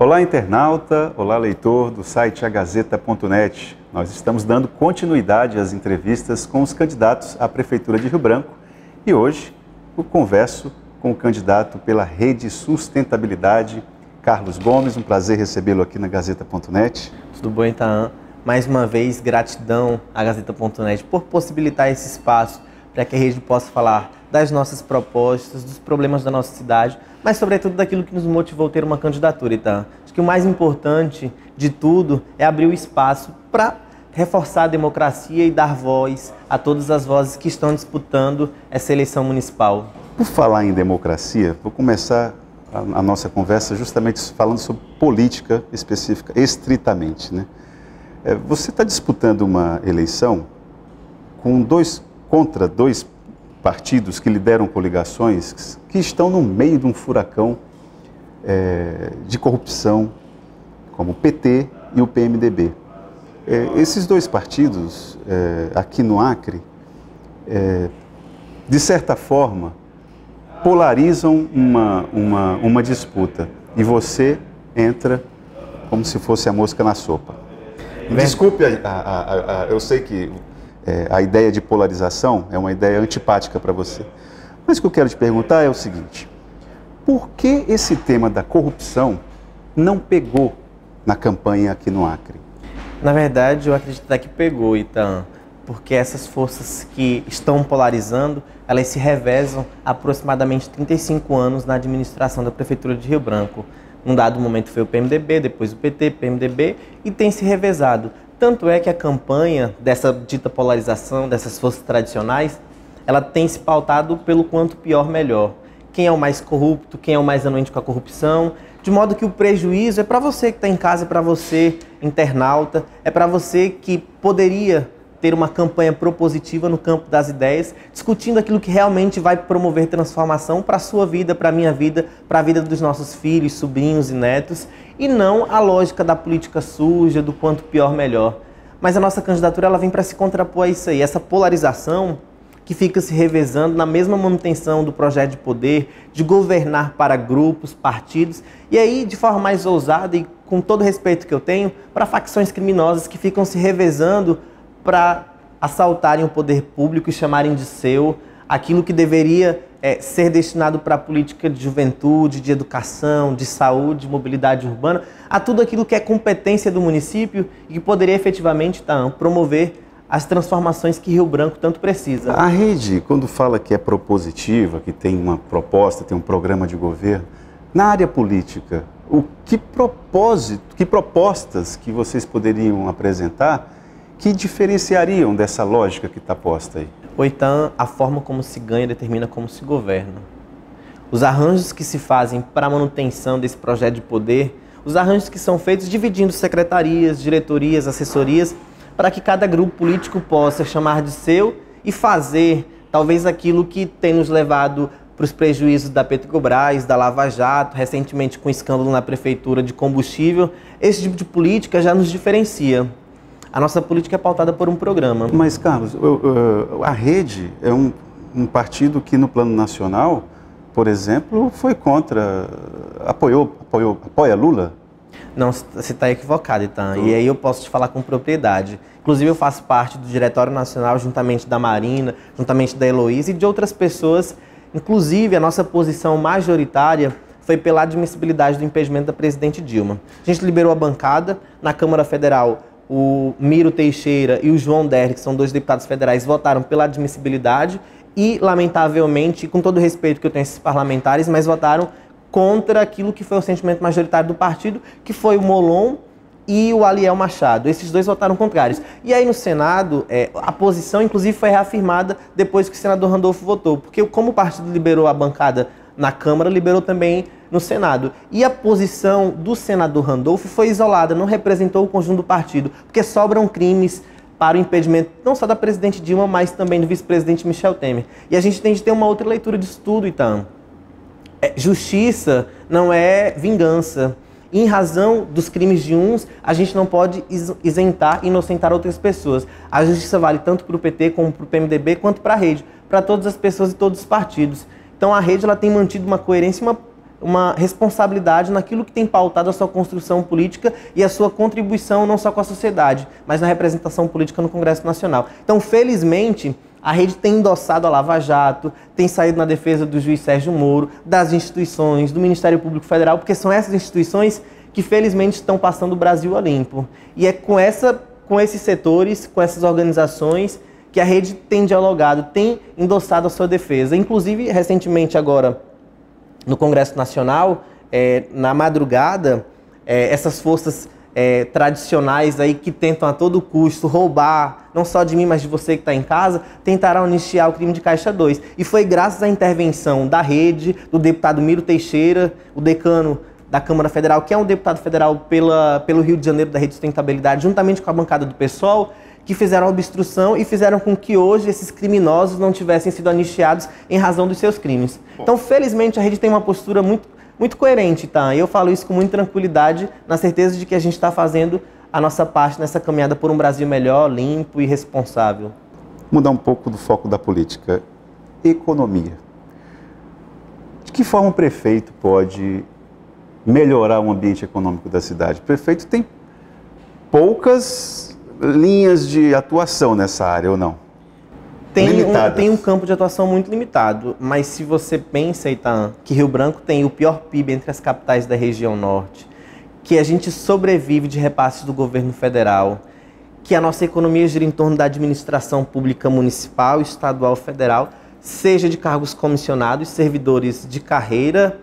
Olá, internauta, olá, leitor do site agazeta.net. Nós estamos dando continuidade às entrevistas com os candidatos à Prefeitura de Rio Branco e hoje eu converso com o candidato pela Rede Sustentabilidade, Carlos Gomes. Um prazer recebê-lo aqui na Gazeta.net. Tudo bom, Itaã? Mais uma vez, gratidão à Gazeta.net por possibilitar esse espaço para que a rede possa falar das nossas propostas, dos problemas da nossa cidade, mas sobretudo daquilo que nos motivou a ter uma candidatura, Itaã. Acho que o mais importante de tudo é abrir o espaço para reforçar a democracia e dar voz a todas as vozes que estão disputando essa eleição municipal. Por falar em democracia, vou começar a nossa conversa justamente falando sobre política específica, estritamente, né? Você está disputando uma eleição contra dois partidos que lideram coligações que estão no meio de um furacão de corrupção, como o PT e o PMDB. Esses dois partidos, aqui no Acre, de certa forma, polarizam uma disputa e você entra como se fosse a mosca na sopa. Desculpe, eu sei que a ideia de polarização é uma ideia antipática para você. Mas o que eu quero te perguntar é o seguinte: por que esse tema da corrupção não pegou na campanha aqui no Acre? Na verdade, eu acredito até que pegou, Itaã, porque essas forças que estão polarizando, elas se revezam há aproximadamente 35 anos na administração da Prefeitura de Rio Branco. Num dado momento foi o PMDB, depois o PT, PMDB, e tem se revezado. Tanto é que a campanha dessa dita polarização, dessas forças tradicionais, ela tem se pautado pelo quanto pior, melhor. Quem é o mais corrupto, quem é o mais anuente com a corrupção, de modo que o prejuízo é para você que está em casa, é para você, internauta, é para você que poderia ter uma campanha propositiva no campo das ideias, discutindo aquilo que realmente vai promover transformação para a sua vida, para a minha vida, para a vida dos nossos filhos, sobrinhos e netos, e não a lógica da política suja, do quanto pior, melhor. Mas a nossa candidatura ela vem para se contrapor a isso aí, essa polarização que fica se revezando na mesma manutenção do projeto de poder, de governar para grupos, partidos, e aí de forma mais ousada e com todo o respeito que eu tenho, para facções criminosas que ficam se revezando para assaltarem o poder público e chamarem de seu aquilo que deveria ser destinado para a política de juventude, de educação, de saúde, de mobilidade urbana, a tudo aquilo que é competência do município e que poderia efetivamente promover as transformações que Rio Branco tanto precisa. A rede, quando fala que é propositiva, que tem uma proposta, tem um programa de governo, na área política, que propostas que vocês poderiam apresentar que diferenciariam dessa lógica que está posta aí? Então, a forma como se ganha determina como se governa. Os arranjos que se fazem para a manutenção desse projeto de poder, os arranjos que são feitos dividindo secretarias, diretorias, assessorias, para que cada grupo político possa chamar de seu e fazer talvez aquilo que tem nos levado para os prejuízos da Petrobras, da Lava Jato, recentemente com escândalo na prefeitura de combustível. Esse tipo de política já nos diferencia. A nossa política é pautada por um programa. Mas, Carlos, a Rede é um partido que no plano nacional, por exemplo, foi contra, apoia Lula? Não, você está equivocado, Itaã. E aí eu posso te falar com propriedade. Inclusive eu faço parte do Diretório Nacional, juntamente da Marina, juntamente da Heloísa e de outras pessoas. Inclusive a nossa posição majoritária foi pela admissibilidade do impedimento da presidente Dilma. A gente liberou a bancada na Câmara Federal. O Miro Teixeira e o João Derli, que são dois deputados federais, votaram pela admissibilidade e, lamentavelmente, com todo o respeito que eu tenho a esses parlamentares, mas votaram contra aquilo que foi o sentimento majoritário do partido, que foi o Molon e o Aliel Machado. Esses dois votaram contrários. E aí no Senado, a posição, inclusive, foi reafirmada depois que o senador Randolfo votou, porque como o partido liberou a bancada na Câmara, liberou também no Senado. E a posição do senador Randolfo foi isolada, não representou o conjunto do partido, porque sobram crimes para o impedimento não só da presidente Dilma, mas também do vice-presidente Michel Temer. E a gente tem de ter uma outra leitura disso tudo, então. Justiça não é vingança. E em razão dos crimes de uns, a gente não pode isentar e inocentar outras pessoas. A justiça vale tanto para o PT como para o PMDB, quanto para a rede, para todas as pessoas e todos os partidos. Então a rede ela tem mantido uma coerência e uma uma responsabilidade naquilo que tem pautado a sua construção política e a sua contribuição não só com a sociedade, mas na representação política no Congresso Nacional. Então, felizmente, a rede tem endossado a Lava Jato, tem saído na defesa do juiz Sérgio Moro, das instituições, do Ministério Público Federal, porque são essas instituições que felizmente estão passando o Brasil a limpo. E é com esses setores, com essas organizações, que a rede tem dialogado, tem endossado a sua defesa. Inclusive, recentemente agora, no Congresso Nacional, na madrugada, essas forças tradicionais aí que tentam a todo custo roubar, não só de mim, mas de você que está em casa, tentaram anistiar o crime de Caixa 2. E foi graças à intervenção da rede, do deputado Miro Teixeira, o decano da Câmara Federal, que é um deputado federal pelo Rio de Janeiro da Rede de Sustentabilidade, juntamente com a bancada do PSOL, que fizeram a obstrução e fizeram com que hoje esses criminosos não tivessem sido anistiados em razão dos seus crimes. Então, felizmente, a rede tem uma postura muito coerente, tá? E eu falo isso com muita tranquilidade, na certeza de que a gente está fazendo a nossa parte nessa caminhada por um Brasil melhor, limpo e responsável. Mudar um pouco do foco da política. Economia. De que forma o prefeito pode melhorar o ambiente econômico da cidade? O prefeito tem poucas linhas de atuação nessa área, ou não? Tem um campo de atuação muito limitado, mas se você pensa, Itan, que Rio Branco tem o pior PIB entre as capitais da região norte, que a gente sobrevive de repasses do governo federal, que a nossa economia gira em torno da administração pública municipal, estadual, federal, seja de cargos comissionados, servidores de carreira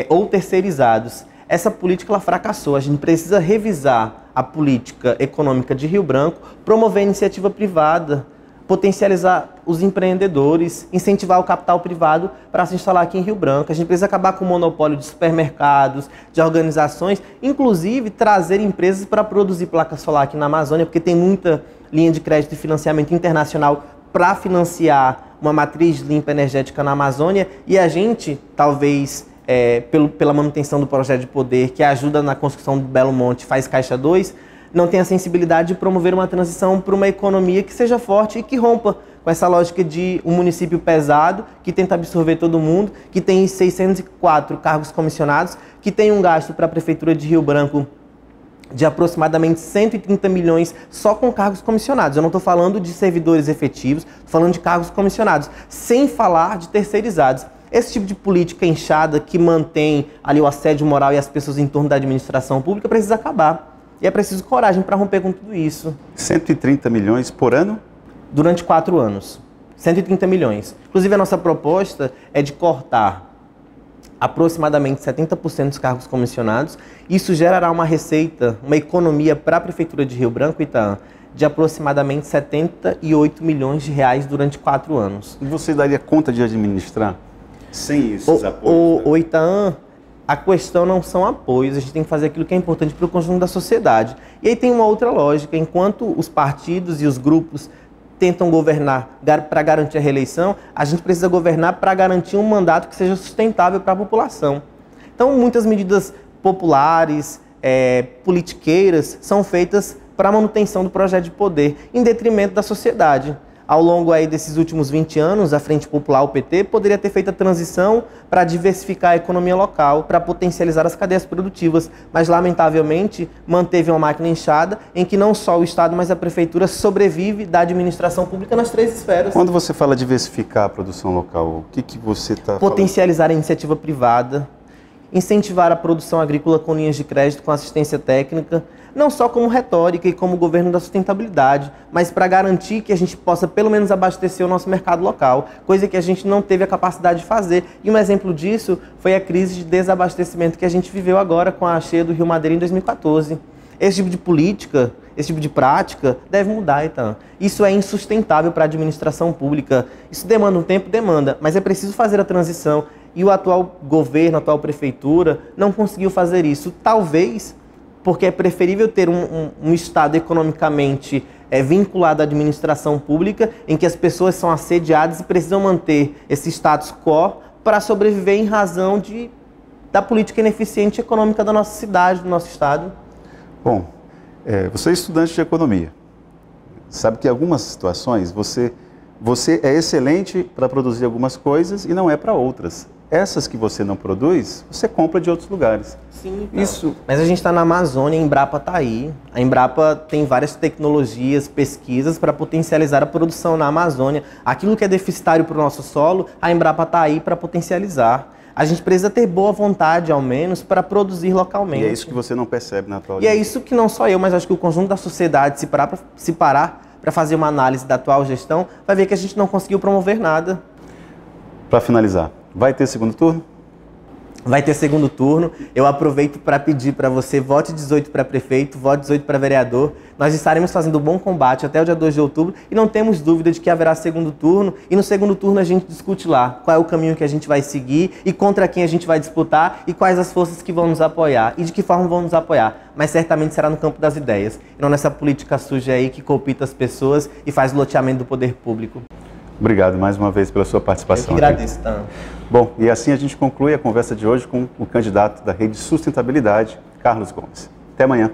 ou terceirizados. Essa política ela fracassou. A gente precisa revisar a política econômica de Rio Branco, promover a iniciativa privada, potencializar os empreendedores, incentivar o capital privado para se instalar aqui em Rio Branco. A gente precisa acabar com o monopólio de supermercados, de organizações, inclusive trazer empresas para produzir placa solar aqui na Amazônia, porque tem muita linha de crédito e financiamento internacional para financiar uma matriz limpa energética na Amazônia, e a gente, talvez, pela manutenção do projeto de poder, que ajuda na construção do Belo Monte, faz Caixa 2, não tem a sensibilidade de promover uma transição para uma economia que seja forte e que rompa com essa lógica de um município pesado, que tenta absorver todo mundo, que tem 604 cargos comissionados, que tem um gasto para a Prefeitura de Rio Branco de aproximadamente 130 milhões só com cargos comissionados. Eu não estou falando de servidores efetivos, estou falando de cargos comissionados, sem falar de terceirizados. Esse tipo de política inchada que mantém ali o assédio moral e as pessoas em torno da administração pública precisa acabar. E é preciso coragem para romper com tudo isso. 130 milhões por ano? Durante 4 anos. 130 milhões. Inclusive, a nossa proposta é de cortar aproximadamente 70% dos cargos comissionados. Isso gerará uma receita, uma economia para a Prefeitura de Rio Branco, Itan, de aproximadamente 78 milhões de reais durante 4 anos. E você daria conta de administrar sem esses apoios? O Itan, a questão não são apoios, a gente tem que fazer aquilo que é importante para o conjunto da sociedade. E aí tem uma outra lógica, enquanto os partidos e os grupos tentam governar para garantir a reeleição, a gente precisa governar para garantir um mandato que seja sustentável para a população. Então, muitas medidas populares, politiqueiras, são feitas para a manutenção do projeto de poder, em detrimento da sociedade. Ao longo aí desses últimos 20 anos, a Frente Popular, o PT, poderia ter feito a transição para diversificar a economia local, para potencializar as cadeias produtivas, mas, lamentavelmente, manteve uma máquina inchada em que não só o Estado, mas a Prefeitura sobrevive da administração pública nas 3 esferas. Quando você fala diversificar a produção local, o que você está falando? Potencializar a iniciativa privada, incentivar a produção agrícola com linhas de crédito, com assistência técnica, não só como retórica e como governo da sustentabilidade, mas para garantir que a gente possa pelo menos abastecer o nosso mercado local, coisa que a gente não teve a capacidade de fazer. E um exemplo disso foi a crise de desabastecimento que a gente viveu agora com a cheia do Rio Madeira em 2014. Esse tipo de política, esse tipo de prática deve mudar, então. Isso é insustentável para a administração pública. Isso demanda um tempo? Demanda, mas é preciso fazer a transição. E o atual governo, a atual prefeitura, não conseguiu fazer isso. Talvez porque é preferível ter um Estado economicamente vinculado à administração pública, em que as pessoas são assediadas e precisam manter esse status quo para sobreviver em razão da política ineficiente econômica da nossa cidade, do nosso Estado. Bom, você é estudante de economia. Sabe que em algumas situações você é excelente para produzir algumas coisas e não é para outras. Essas que você não produz, você compra de outros lugares. Sim, então. Mas a gente está na Amazônia, a Embrapa está aí. A Embrapa tem várias tecnologias, pesquisas para potencializar a produção na Amazônia. Aquilo que é deficitário para o nosso solo, a Embrapa está aí para potencializar. A gente precisa ter boa vontade, ao menos, para produzir localmente. E é isso que você não percebe na atual E é isso que não só eu, mas acho que o conjunto da sociedade, se parar para fazer uma análise da atual gestão, vai ver que a gente não conseguiu promover nada. Para finalizar, vai ter segundo turno? Vai ter segundo turno. Eu aproveito para pedir para você, vote 18 para prefeito, vote 18 para vereador. Nós estaremos fazendo um bom combate até o dia 2 de outubro e não temos dúvida de que haverá segundo turno. E no segundo turno a gente discute lá qual é o caminho que a gente vai seguir e contra quem a gente vai disputar e quais as forças que vão nos apoiar e de que forma vão nos apoiar. Mas certamente será no campo das ideias e não nessa política suja aí que coopta as pessoas e faz loteamento do poder público. Obrigado mais uma vez pela sua participação. Eu que agradeço, Tan. Bom, e assim a gente conclui a conversa de hoje com o candidato da Rede Sustentabilidade, Carlos Gomes. Até amanhã.